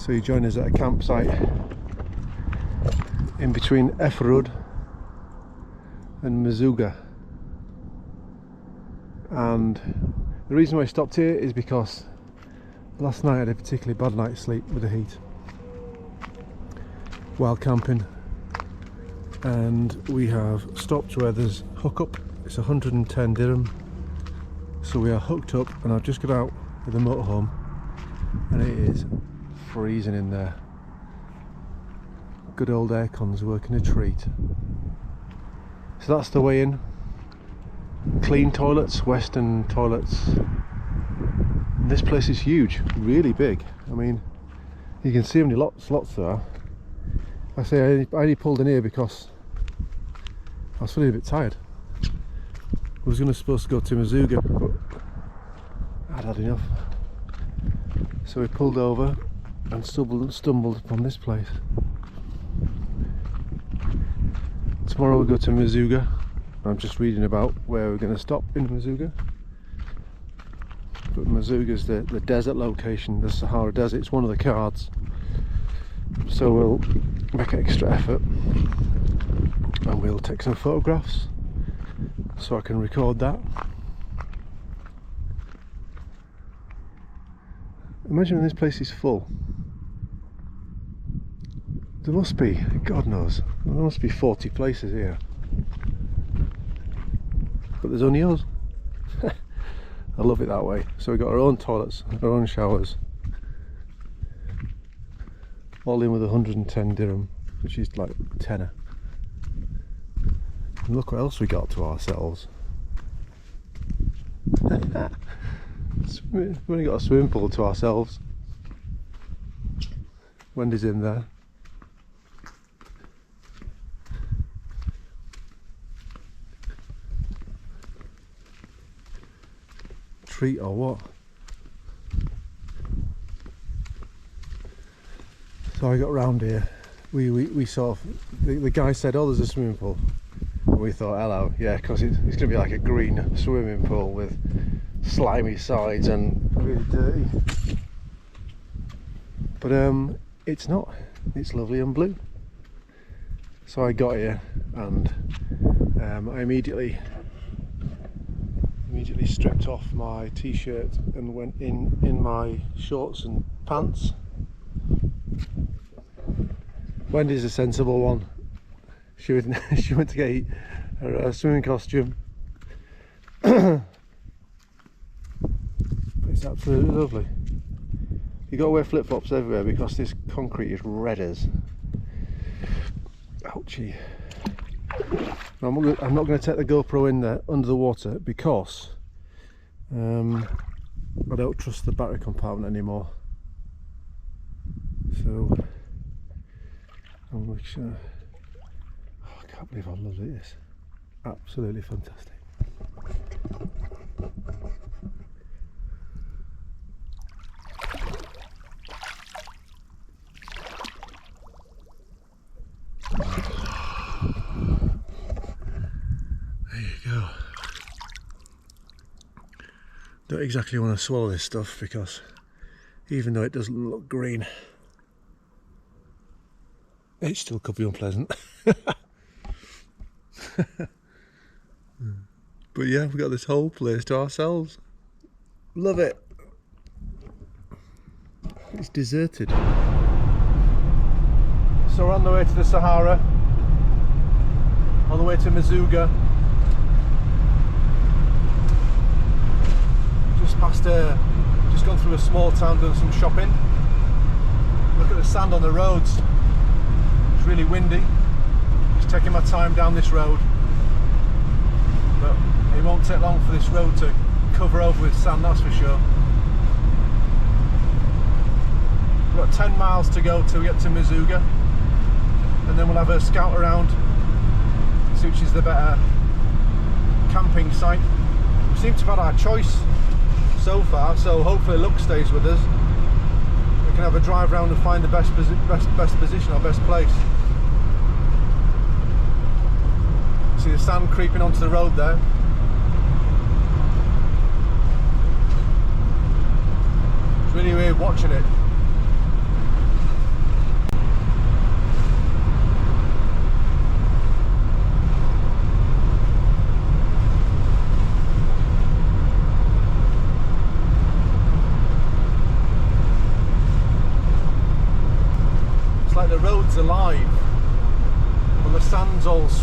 So you join us at a campsite in between Efrud and Mazuga. And the reason why I stopped here is because last night I had a particularly bad night's sleep with the heat while camping, and we have stopped where there's hookup. It's 110 dirham, so we are hooked up, and I've just got out with the motorhome and it is freezing in there. Good old aircon's working a treat. So that's the way in. Clean toilets, Western toilets. This place is huge, really big. I mean, you can see how many lots there are. I say I only pulled in here because I was feeling a bit tired. I was supposed to go to Mazuga, but I'd had enough. So we pulled over and stumbled upon this place. Tomorrow we'll go to Mazuga. I'm just reading about where we're going to stop in Mazuga. But Mazuga's the desert location, the Sahara Desert. It's one of the cards. So we'll make an extra effort and we'll take some photographs so I can record that. Imagine when this place is full. There must be, God knows, there must be 40 places here. But there's only us. I love it that way. So we've got our own toilets, our own showers. All in with 110 dirham, which is like a tenner. And look what else we got to ourselves. We've only got a swimming pool to ourselves. Wendy's in there. Treat or what? So I got round here. We saw the guy said, "Oh, there's a swimming pool." And we thought, "Hello, yeah," because it's going to be like a green swimming pool with slimy sides and really dirty. But it's not. It's lovely and blue. So I got here and I immediately stripped off my t-shirt and went in my shorts and pants. Wendy's a sensible one. She went to get her swimming costume. It's absolutely lovely. You got to wear flip-flops everywhere because this concrete is red as. Ouchie. I'm not going to take the GoPro in there under the water because I don't trust the battery compartment anymore. So I'm sure. Oh, I can't believe how lovely it is. Absolutely fantastic. There you go. Don't exactly want to swallow this stuff because even though it doesn't look green, it still could be unpleasant. But yeah, we've got this whole place to ourselves. Love it. It's deserted. So we're on the way to the Sahara, on the way to Mazuga. Just gone through a small town, done some shopping. Look at the sand on the roads. It's really windy. Just taking my time down this road, but it won't take long for this road to cover over with sand, that's for sure. We've got 10 miles to go till we get to Mazuga, and then we'll have a scout around, see which is the better camping site. We seem to have had our choice so far, so hopefully luck stays with us. We can have a drive around and find the best position or best place. See the sand creeping onto the road there. It's really weird watching it.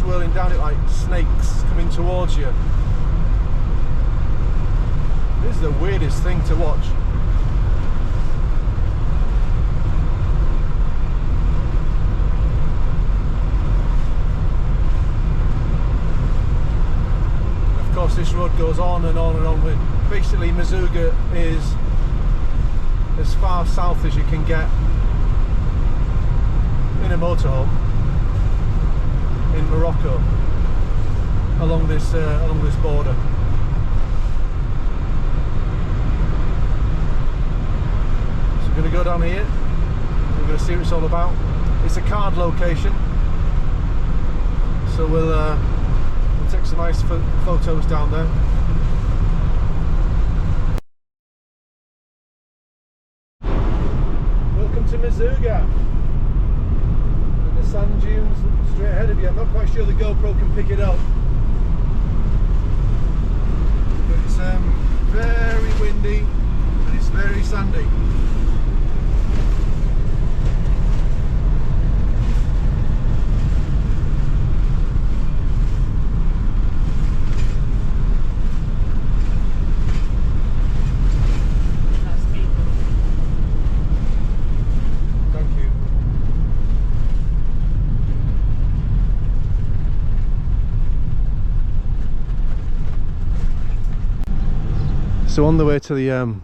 swirling down it like snakes coming towards you. This is the weirdest thing to watch. Of course, this road goes on and on and on. With basically, Mazuga is as far south as you can get in a motorhome in Morocco, along this border. So we're going to go down here. We're going to see what it's all about. It's a card location, so we'll take some nice photos down there. Welcome to Mazuga. And the sand dunes straight ahead of you. I'm not quite sure the GoPro can pick it up. But it's very windy and it's very sandy. So on the way to the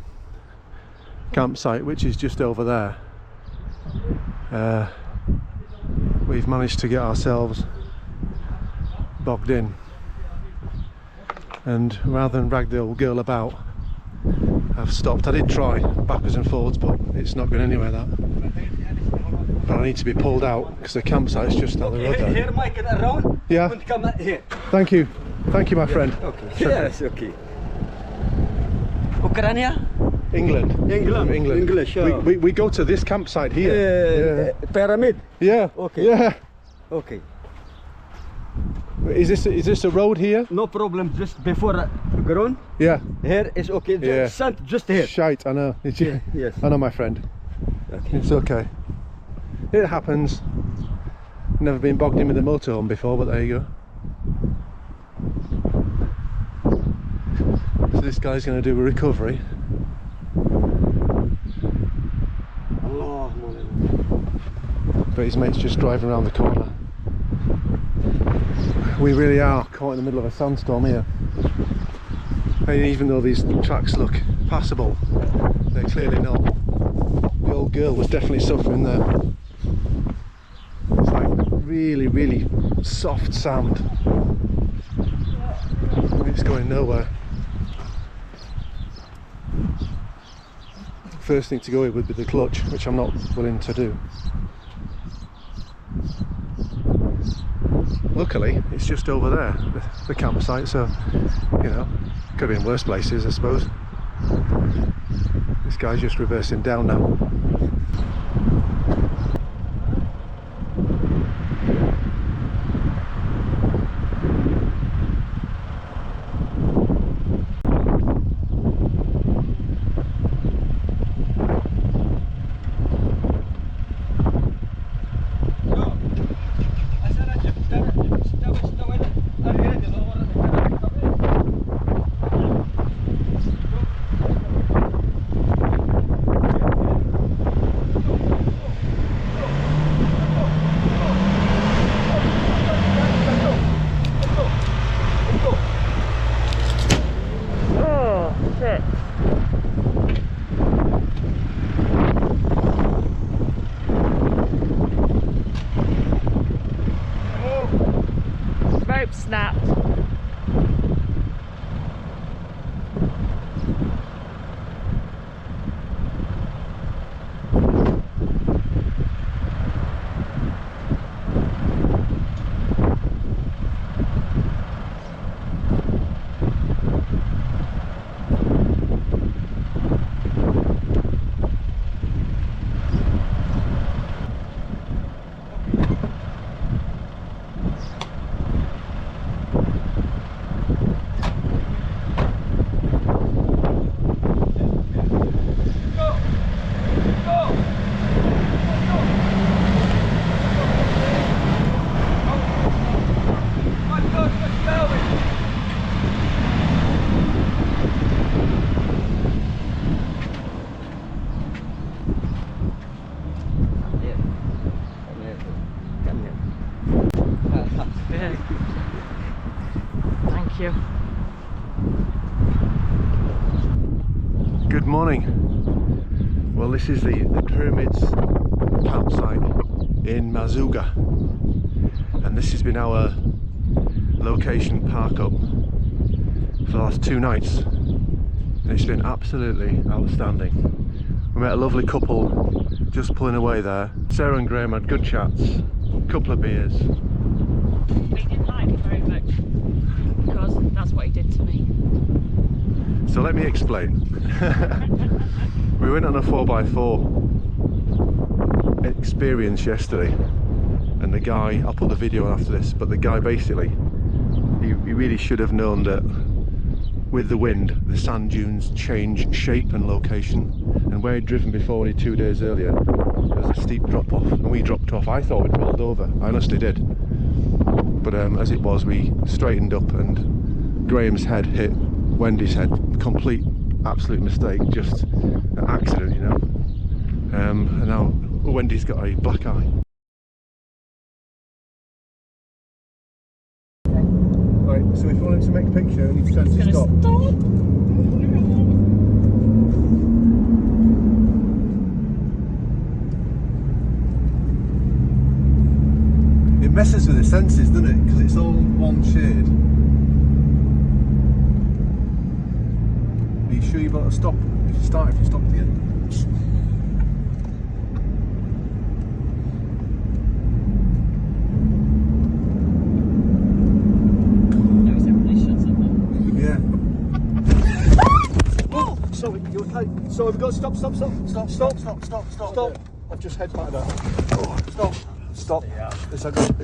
campsite, which is just over there, we've managed to get ourselves bogged in, and rather than drag the old girl about, I've stopped. I did try backwards and forwards, but it's not going anywhere, that. But I need to be pulled out because the campsite's just down the road. Here, Mike, around. Yeah. Come here. Thank you, my friend. Okay. Yes, okay. Ukraine? England. English. We go to this campsite here. Pyramid. Yeah. Okay. Yeah. Okay. Is this a road here? No problem. Just before ground. Yeah. Here is okay. Yeah. Sand just here. Shite, I know. Yes. I know, my friend. Okay. It's okay. It happens. Never been bogged in with a motorhome before, but there you go. So this guy's going to do a recovery. But his mate's just driving around the corner. We really are caught in the middle of a sandstorm here. And even though these tracks look passable, they're clearly not. The old girl was definitely suffering there. It's like really, really soft sand. It's going nowhere. First thing to go with would be the clutch, which I'm not willing to do. Luckily, it's just over there, the campsite, so, you know, could be in worse places, I suppose. This guy's just reversing down now. Rope snapped. Good morning. Well, this is the Pyramids campsite in Mazuga, and this has been our location park up for the last 2 nights, and it's been absolutely outstanding. We met a lovely couple just pulling away there. Sarah and Graham had good chats, a couple of beers. But he didn't like me very much because that's what he did to me. So let me explain. We went on a 4x4 experience yesterday, and the guy, I'll put the video on after this, but the guy basically, he really should have known that with the wind the sand dunes change shape and location, and where he'd driven before only 2 days earlier there was a steep drop off, and we dropped off. I thought we'd rolled over, I honestly did, but as it was, we straightened up and Graham's head hit Wendy's head. Complete, absolute mistake, just an accident, you know. And now Wendy's got a black eye. Right, so if you want him to make a picture, you need to tell him to stop. It messes with the senses, doesn't it? Because it's all one shade. Are you sure you've got to stop? If you stop again. Yeah. Oh, sorry, you okay? Sorry, we've got to stop. Stop. I've just headbutted her. Oh, stop. It's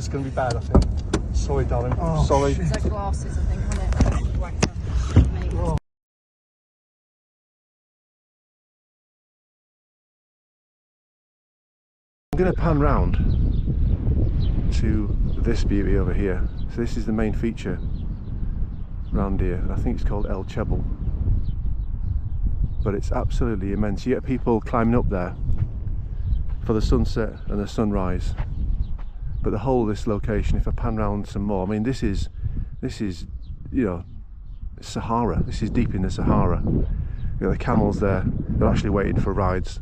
going to be bad, I think. Sorry, darling. Oh, sorry. It's like glasses, I think, on it. Oh. I'm going to pan round to this beauty over here. So this is the main feature round here. I think it's called El Chebel, but it's absolutely immense. You get people climbing up there for the sunset and the sunrise, but the whole of this location, if I pan round some more, I mean this is you know, Sahara. This is deep in the Sahara. You got the camels there, they're actually waiting for rides.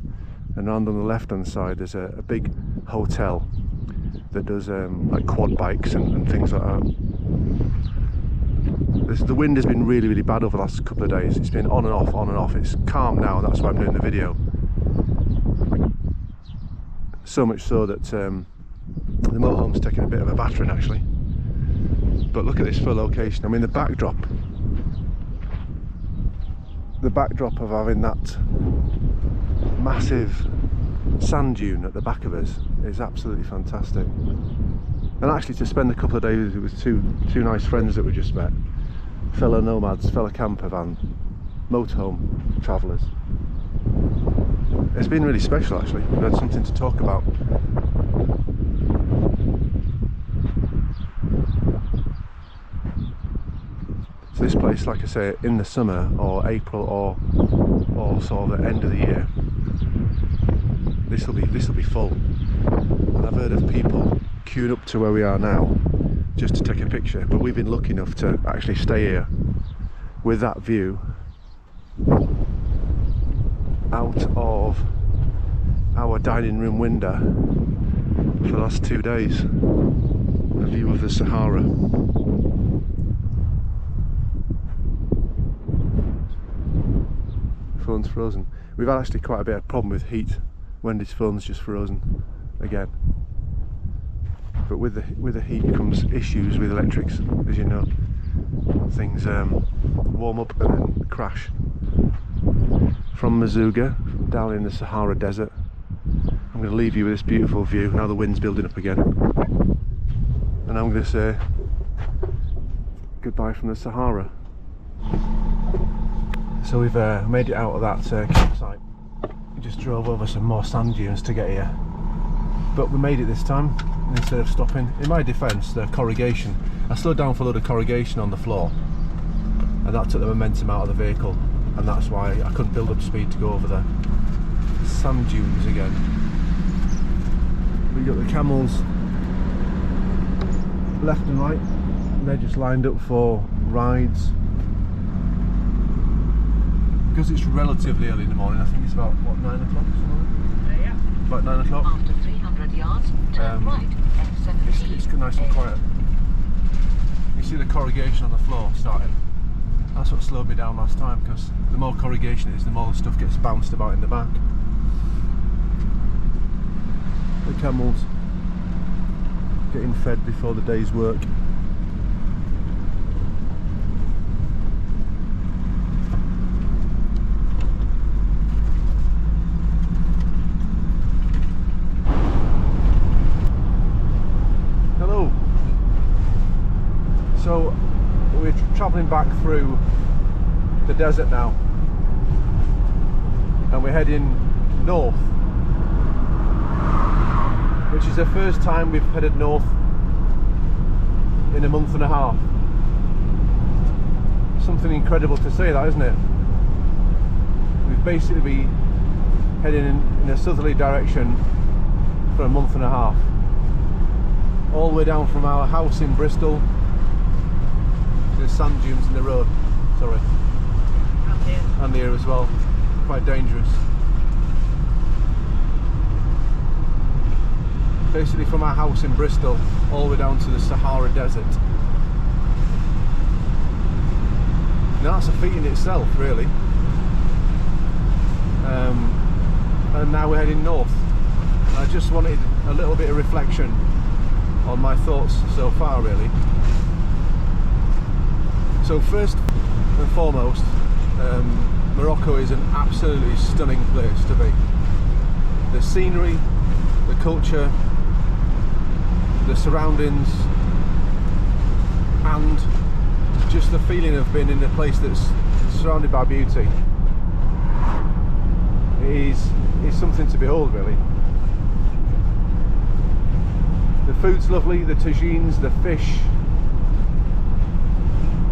And around on the left hand side there's a big hotel that does like quad bikes and things like that. The wind has been really bad over the last couple of days. It's been on and off. It's calm now, that's why I'm doing the video. So much so that the motorhome's taking a bit of a battering actually. But look at this for location. I mean the backdrop of having that massive sand dune at the back of us is absolutely fantastic. And actually to spend a couple of days with two nice friends that we just met, fellow nomads, fellow camper van, motorhome travellers. It's been really special actually. We had something to talk about. So this place, like I say, in the summer or April or sort of the end of the year, this will be full. And I've heard of people queuing up to where we are now just to take a picture, but we've been lucky enough to actually stay here with that view out of our dining room window for the last 2 days. A view of the Sahara. Phone's frozen. We've had actually quite a bit of problem with heat. Wendy's phone's just frozen again. But with the heat comes issues with electrics, as you know. Things warm up and then crash. From Mazuga, down in the Sahara Desert, I'm going to leave you with this beautiful view. Now the wind's building up again, and I'm going to say goodbye from the Sahara. So we've made it out of that campsite. We just drove over some more sand dunes to get here, but we made it this time instead of stopping. In my defence, the corrugation, I slowed down for a load of corrugation on the floor, and that took the momentum out of the vehicle, and that's why I couldn't build up speed to go over the sand dunes again. We've got the camels left and right, and they're just lined up for rides. because it's relatively early in the morning. I think it's about what, 9 o'clock this morning? Yeah. About 9 o'clock. After 300 yards, turn right and 17. It's nice and quiet. You see the corrugation on the floor starting. That's what slowed me down last time, because the more corrugation it is, the more stuff gets bounced about in the back. The camels getting fed before the day's work. Hello. So we're travelling back through the desert now, and we're heading north, which is the first time we've headed north in a month and a half. Something incredible to say, that, isn't it? We've basically been heading in a southerly direction for a month and a half, all the way down from our house in Bristol. There's sand dunes in the road, sorry, and here as well, quite dangerous. Basically from our house in Bristol all the way down to the Sahara desert. Now that's a feat in itself, really. And now we're heading north. I just wanted a little bit of reflection on my thoughts so far, really. So first and foremost, Morocco is an absolutely stunning place to be. The scenery, the culture, the surroundings, and just the feeling of being in a place that's surrounded by beauty is something to behold, really. The food's lovely, the tagines, the fish.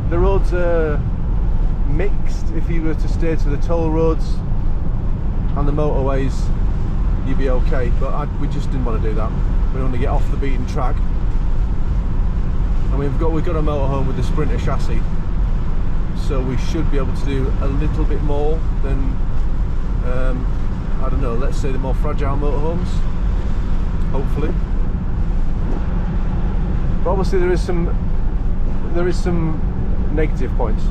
The roads are mixed. If you were to stay to the toll roads and the motorways, you'd be okay, but we just didn't want to do that. We want to get off the beaten track, and we've got a motorhome with a Sprinter chassis, so we should be able to do a little bit more than I don't know, let's say the more fragile motorhomes, hopefully. But obviously there is some negative points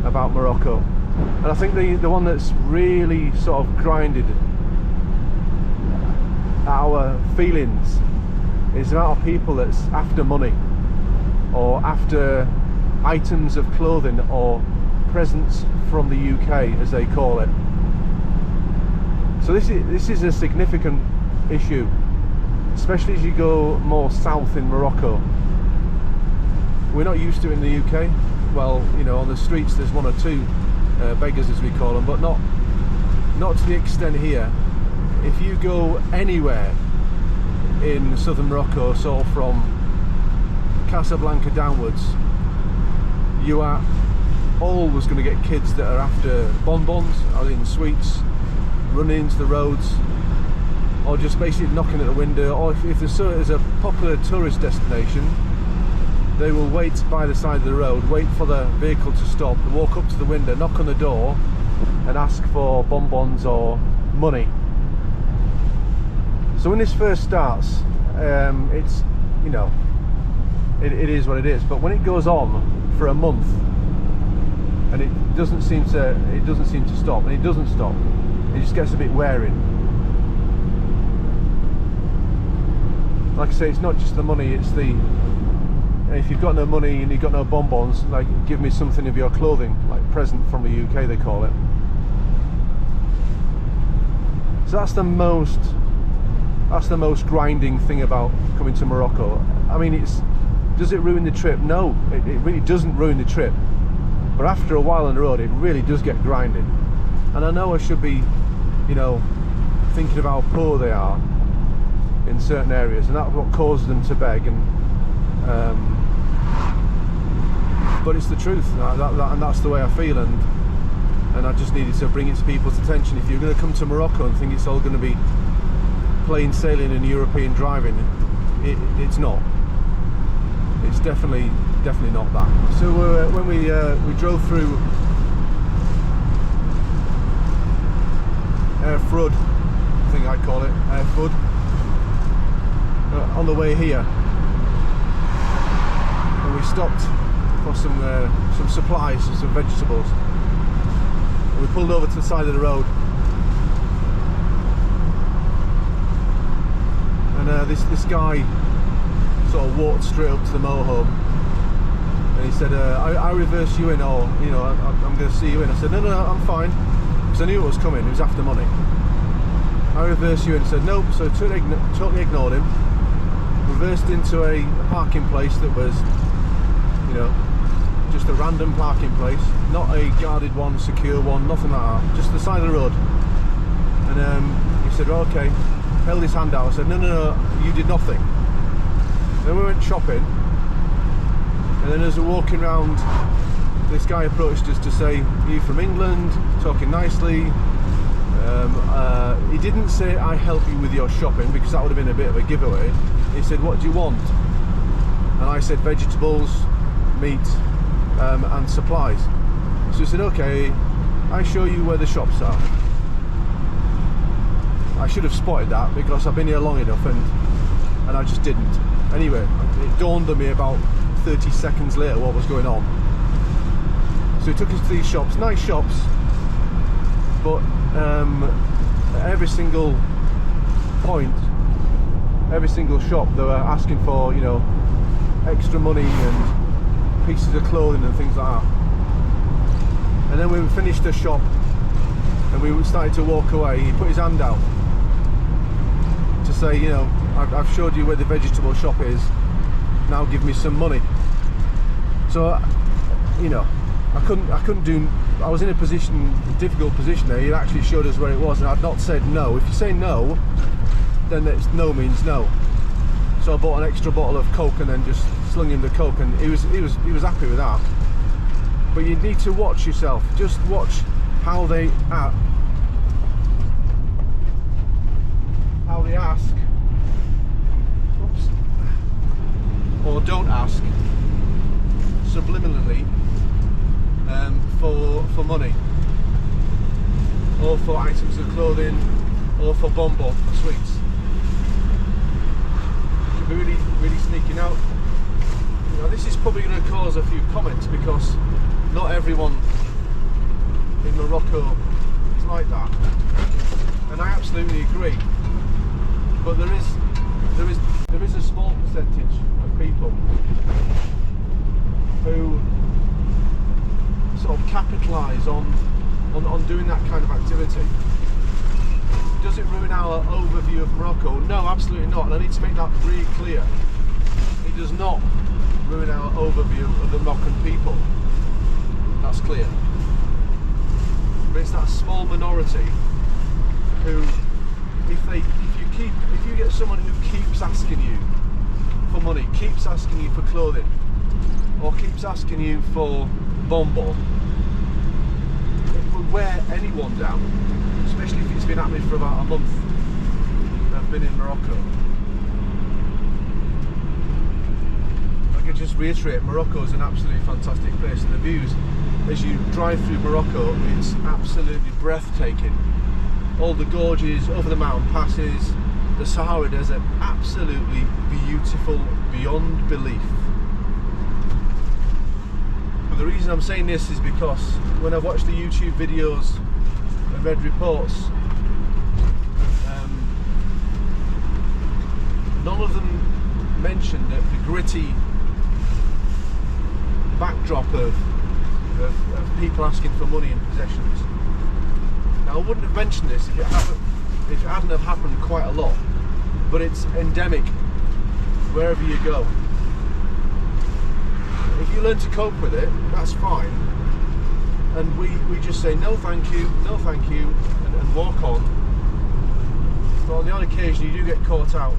about Morocco, and I think the one that's really sort of grinded our feelings is the amount of people that's after money, or after items of clothing or presents from the UK, as they call it. So this is a significant issue, especially as you go more south in Morocco. We're not used to it in the UK. Well, you know, on the streets there's one or two beggars, as we call them, but not to the extent here. If you go anywhere in southern Morocco, so from Casablanca downwards, you are always going to get kids that are after bonbons, or in sweets, running into the roads, or just basically knocking at the window. Or if there's a popular tourist destination, they will wait by the side of the road, wait for the vehicle to stop, walk up to the window, knock on the door and ask for bonbons or money. So when this first starts, it's, you know, it is what it is. But when it goes on for a month and it doesn't seem to stop, and it doesn't stop, it just gets a bit wearing. Like I say, it's not just the money, it's the, if you've got no money and you've got no bonbons, like, give me something of your clothing, like present from the UK they call it. So that's the most grinding thing about coming to Morocco. I mean, does it ruin the trip? No, it really doesn't ruin the trip. But after a while on the road, it really does get grinding. And I know I should be, you know, thinking of how poor they are in certain areas, and that's what causes them to beg. And but it's the truth, and that's the way I feel. And I just needed to bring it to people's attention. If you're going to come to Morocco and think it's all going to be plain sailing and European driving, it's not. It's definitely not that. So when we drove through Frud, I think I call it, Frud, on the way here. And we stopped for some supplies, some vegetables. And we pulled over to the side of the road. And this guy sort of walked straight up to the motorhome. And he said, I reverse you in, or, you know, I'm going to see you in. I said, no, I'm fine. Because I knew it was coming, it was after money. I reversed you in and said, nope, so totally ignored him. Reversed into a parking place that was, you know, just a random parking place. Not a guarded one, secure one, nothing like that. Just the side of the road. And he said, okay. Held his hand out. I said, no, you did nothing. Then we went shopping. And then as we're walking around, this guy approached us to say, are you from England? Talking nicely. He didn't say, I help you with your shopping, because that would have been a bit of a giveaway. He said, what do you want? And I said, vegetables, meat, and supplies. So he said, okay, I show you where the shops are. I should have spotted that, because I've been here long enough, and I just didn't. Anyway, it dawned on me about 30 seconds later what was going on. So he took us to these shops, nice shops, but at every single point, every single shop, they were asking for, you know, extra money and pieces of clothing and things like that. And then we finished the shop and we started to walk away. He put his hand out to say, you know, I've showed you where the vegetable shop is, now give me some money. So, you know, I couldn't do, I was in a difficult position there. He actually showed us where it was, and I'd not said no. If you say no, then it's no means no. So I bought an extra bottle of Coke and then just slung him the Coke, and he was happy with that. But you need to watch yourself. Just watch how they act, how they ask, oops, or don't ask subliminally for money, or for items of clothing, or for bonbon, for sweets. You can be really sneaking out. Now this is probably going to cause a few comments, because not everyone in Morocco is like that, and I absolutely agree. But there is a small percentage of people who sort of capitalise on doing that kind of activity. Does it ruin our overview of Morocco? No, absolutely not, and I need to make that really clear. It does not ruin our overview of the Moroccan people. That's clear. But it's that small minority who, if you get someone who keeps asking you for money, keeps asking you for clothing, or keeps asking you for bonbon, it will wear anyone down, especially if it's been happening for about a month. I've been in Morocco. I can just reiterate, Morocco is an absolutely fantastic place, and the views as you drive through Morocco, it's absolutely breathtaking. All the gorges, over the mountain passes, the Sahara Desert, absolutely beautiful beyond belief. But the reason I'm saying this is because when I've watched the YouTube videos and read reports, none of them mentioned that the gritty backdrop of people asking for money and possessions. Now I wouldn't have mentioned this if it hadn't have happened quite a lot, but it's endemic wherever you go. If you learn to cope with it, that's fine, and we just say no thank you, and walk on. But on the odd occasion you do get caught out